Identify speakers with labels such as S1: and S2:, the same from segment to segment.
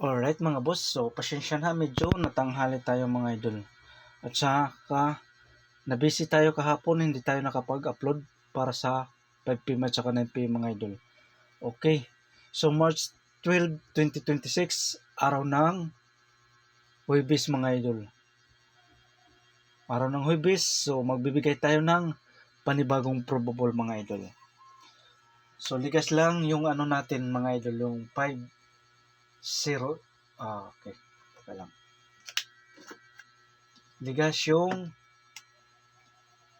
S1: Alright mga boss, so pasensya na medyo natanghali tayo mga idol. At saka nabisi tayo kahapon, hindi tayo nakapag-upload para sa 5pm at saka 9pm mga idol. Okay, so March 12, 2026, araw ng Huwebes mga idol. Araw ng Huwebes, so magbibigay tayo ng panibagong probable mga idol. So ligas lang yung ano natin mga idol, yung 5-0. Okay, teka lang. Ligas yung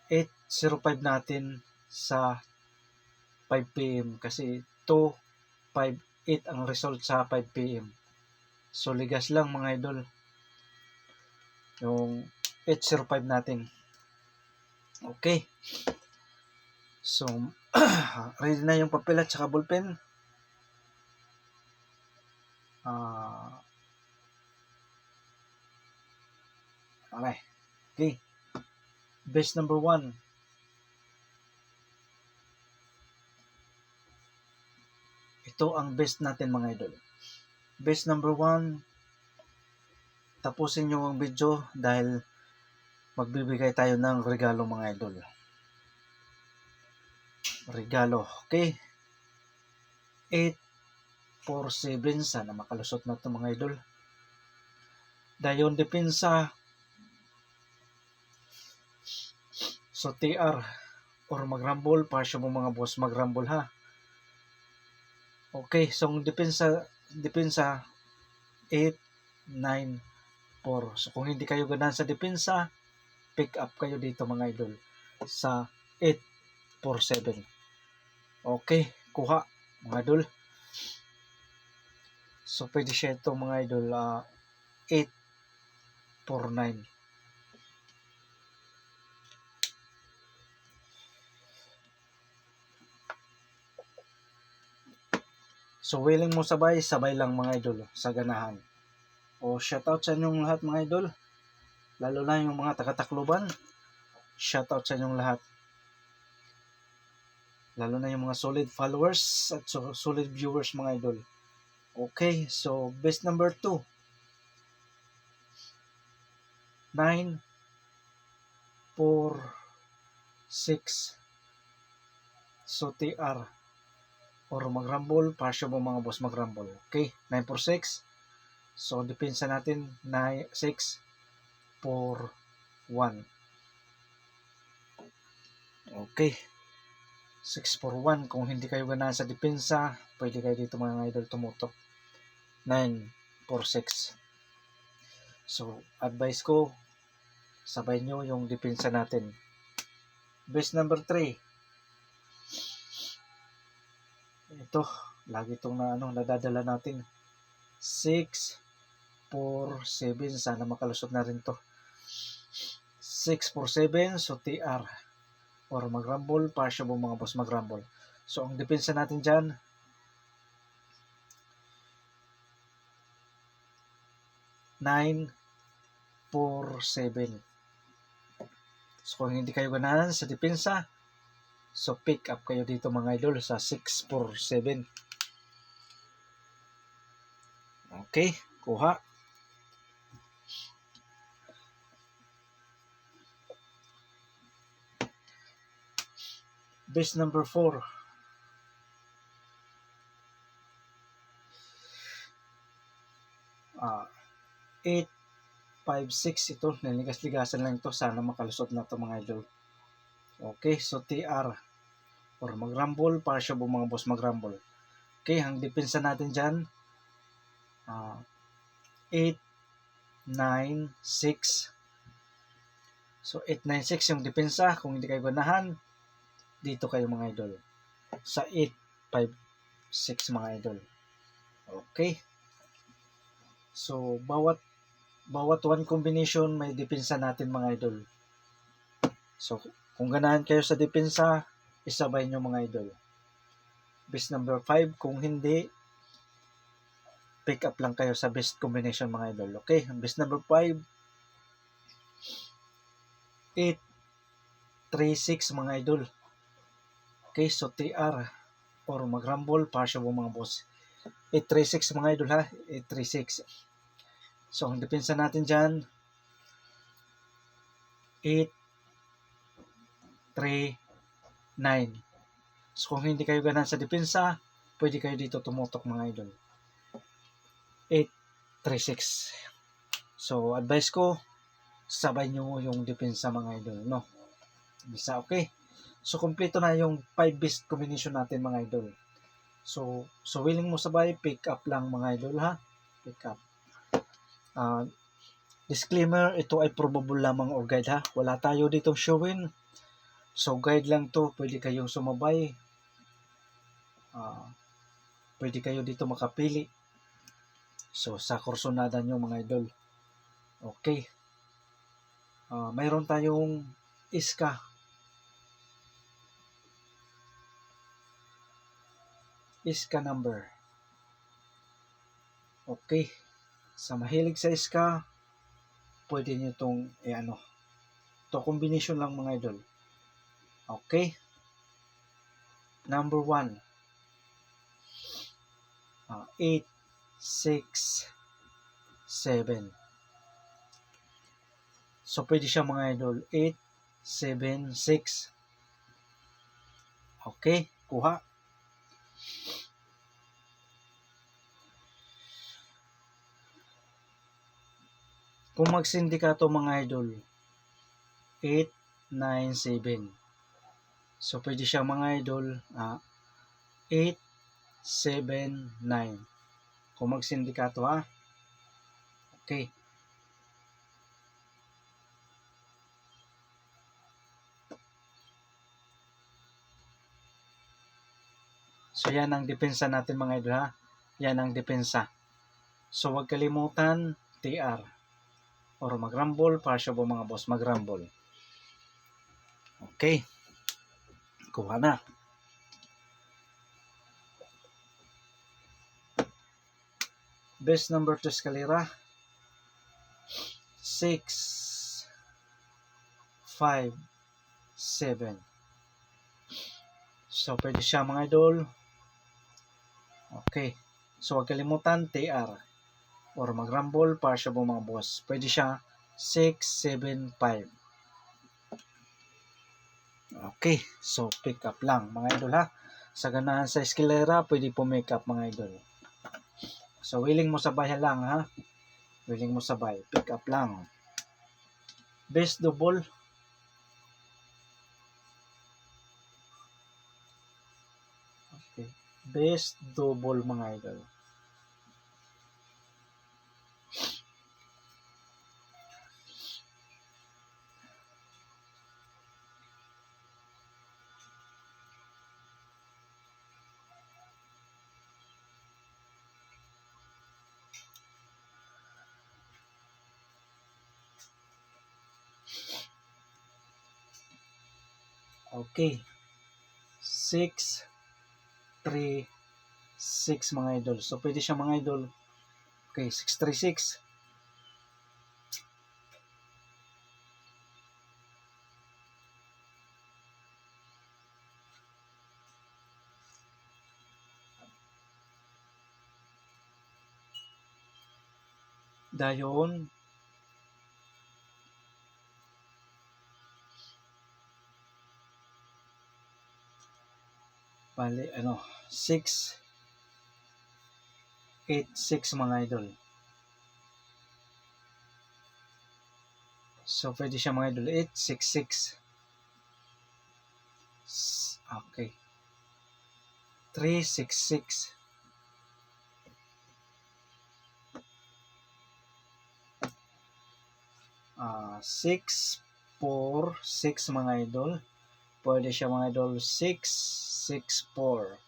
S1: 8:05 natin sa 5pm kasi 2:58 ang result sa 5pm. So ligas lang mga idol yung 8:05 natin. Okay. So ready na yung papel at saka ballpen. Okay. Base number 1. Ito ang best natin mga idol. Base number 1. Tapusin nyo ang video dahil magbibigay tayo ng regalo mga idol. Regalo. Okay. 8-4-7. Sana makalusot na ito mga idol. Dayon depensa. So TR or magrambol. Pasyo mo mga boss magrambol ha. Okay. So depensa 8-9-4. So kung hindi kayo ganahan sa depensa, pick up kayo dito mga idol sa 8-4-7. Okay. Kuha mga idol. So pwede siya ito mga idol 8-4-9. So willing mo sabay lang mga idol sa ganahan. O shoutout sa inyong lahat mga idol. Lalo na yung mga taga-Tacloban. Shoutout sa inyong lahat. Lalo na yung mga solid followers at solid viewers mga idol. Okay, so best number 2. 9-4-6. So TR or magrambol, pasyo mo mga boss magrambol. Okay, 9-4-6. So depensa natin 6-4-1. Okay. 6-4-1. Kung hindi kayo ganahan sa depensa, pwede kayo dito mga idol tumutok. 9-4-6. So advice ko, sabay nyo yung depensa natin. Best number 3. Ito, lagi itong nadadala natin. 6-4-7. Sana makalusot na rin to. 6-4-7. So TR or magrambol, pasyo mo mga boss magrambol. So ang depensa natin dyan, 9-4-7. So kung hindi kayo ganahan sa depensa, so pick up kayo dito mga idol sa 6-4-7. Okay, kuha. Base number 4. 8-5-6 ito. Niligas-ligasan lang ito. Sana makalusot na ito mga idol. Okay, so TR or magrambol, pasyo mo mga boss magrambol. Okay, ang depensa natin dyan 8-9-6. So 8-9-6 yung depensa. Kung hindi kayo ganahan, dito kayo mga idol sa 8-5-6 mga idol. Okay, so bawat one combination may depensa natin mga idol. So kung ganahan kayo sa depensa, isabay nyo mga idol. Best number 5. Kung hindi, pick up lang kayo sa best combination mga idol. Okay, best number 5. 8-3-6 mga idol. Okay, so TR or magrambol, pasyo mo mga boss. 836 mga idol ha. 836. So, ang depensa natin dyan, 839. So, kung hindi kayo ganan sa depensa, pwede kayo dito tumutok mga idol. 836. So, advice ko, sabay nyo yung depensa mga idol, no? Bisa, okay? So, kompleto na yung 5 best combination natin mga idol. So willing mo sabay, pick up lang mga idol ha. Pick up. Disclaimer, ito ay probable lamang or guide ha. Wala tayo ditong showin. So, guide lang to. Pwede kayong sumabay. Pwede kayo dito makapili. So, sa kursonada nyo mga idol. Okay. Mayroon tayong iska. Iska number. Okay. Sa mahilig sa iska, pwede nyo itong, ito combination lang mga idol. Okay. Number 1. 8, 6, 7. So, pwede siya mga idol. 8, 7, 6. Okay. Kuha. Kung mag-sindikato mga idol, 8, 9, 7. So, pwede siya mga idol, 8, 7, 9. Kung mag-sindikato ha. Okay. So, yan ang depensa natin mga idol ha. Yan ang depensa. So, huwag kalimutan, TR. Or mag-rumble, para siya po mga boss, mag-rumble. Okay. Kuha na. Best number to escalera. 6, 5, 7. So, pwede siya mga idol. Okay. So, huwag kalimutan, TR. Or mag-rumble, para siya po mga boss. Pwede siya 6, 7, 5. Okay. So, pick up lang mga idol ha. Sa ganahan sa escalera, pwede po make up mga idol. So, willing mo sabay lang ha. Willing mo sabay. Pick up lang. Best double. Okay. Best double mga idol. Okay. 6, 3, 6 mga idol. So, pwede siya mga idol. Okay, 6, 3, 6. Dayon. Bali, 6, 8, 6 mga idol. So, pwede siya mga idol. 8, 6, 6. Okay. 3, 6, 6. 6, 4, 6 mga idol. Pwede siya mga idol 6, 6, 4.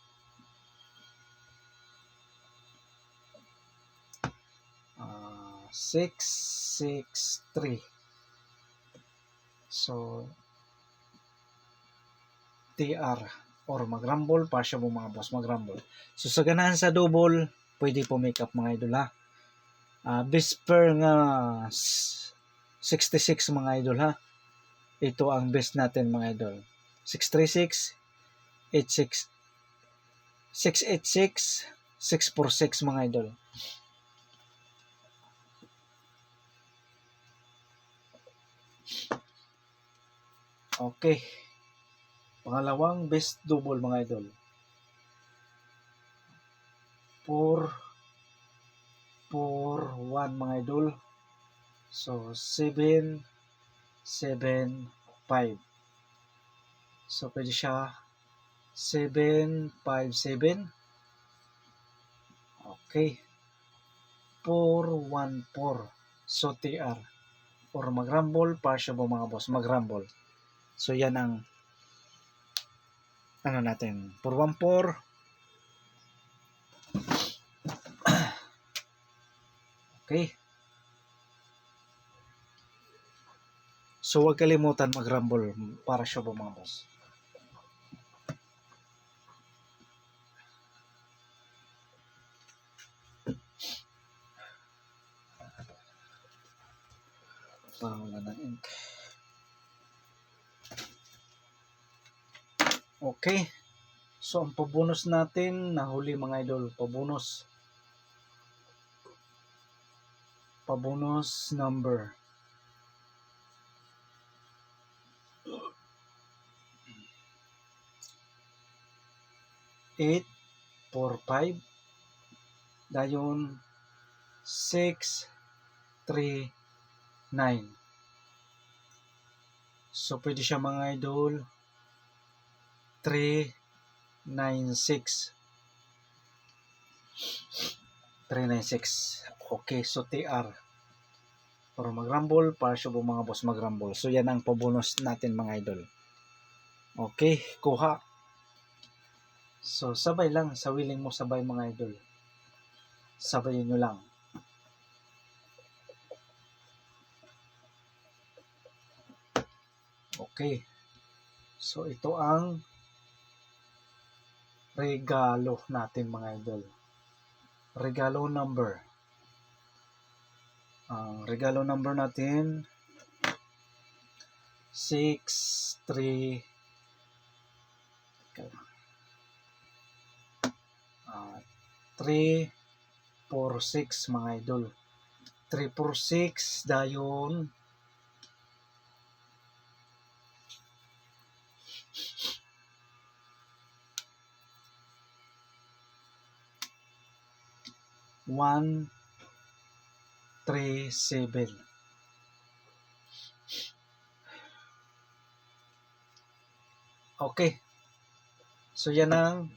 S1: Uh, 6, 6, 3. So, TR or mag-rumble, para siya mga boss mag-rumble. So, sa ganahan sa double, pwede po make up mga idol ha. Best pair nga 66 mga idol ha. Ito ang best natin mga idol. 636, 86, 686, 646 mga idol. Okay. Pangalawang best double mga idol. 4-4-1 mga idol. So 7-7-5. So pwede siya 7-5-7. Okay. 4-1-4. So TR. Or mag-rumble, partial po mga boss, mag-rumble. So yan ang ano natin, 4-1-4. Okay. So huwag kalimutan mag-rumble para siya po mga boss. Wala na ink. Okay. So ang pabonus natin, nahuli mga idol, pabonus number 8-4-5 dayon 6-3-9. So pwede siya mga idol 3-9-6. 3-9-6. Okay, so TR. Para mag-rumble, para siya po mga boss mag-rumble. So yan ang pabonus natin mga idol. Okay, kuha. So sabay lang, sa willing mo sabay mga idol. Sabayin nyo lang. Okay. So ito ang regalo natin mga idol. Regalo number. Ang regalo number natin 6-3 3-4-6 mga idol. 3-4-6 dayon 1-3-7. Okay. So yan ang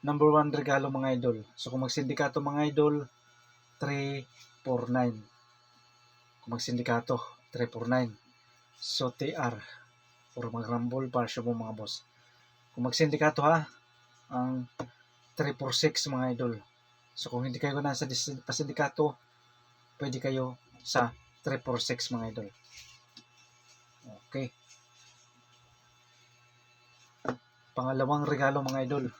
S1: number 1 regalo mga idol. So kung magsindikato mga idol, 3-4-9. Kung magsindikato, 3-4-9. So TR or mag-rumble para siya po mga boss. Kung magsindikato ha, ang 3-4-6 mga idol. So kung hindi kayo nasa pasindikato, pwede kayo sa 3-4-6 mga idol. Okay. Pangalawang regalo mga idol.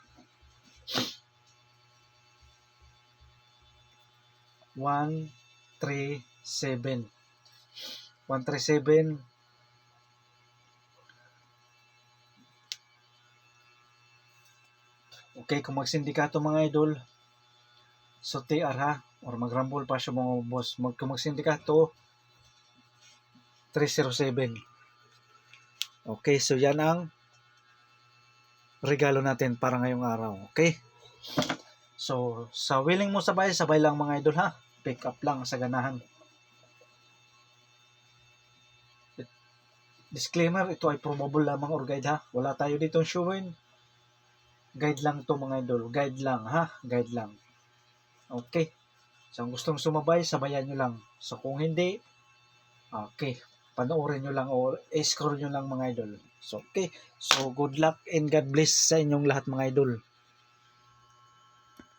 S1: 1-3-7. 1-3-7. Okay, kung magsindikato mga idol, so TR ha, or mag-rumble pa siya mga boss. Kung magsindikato, 307. Okay, so yan ang regalo natin para ngayong araw. Okay? So, sa willing mo sabay lang mga idol ha. Pick up lang sa ganahan. Disclaimer, ito ay probable lamang or guide ha. Wala tayo ditong showin. Guide lang to mga idol. Guide lang ha. Guide lang. Okay. So, kung gustong sumabay, sabayan nyo lang. So, kung hindi, okay. Panoorin nyo lang o scroll nyo lang mga idol. So, okay. So, good luck and God bless sa inyong lahat mga idol.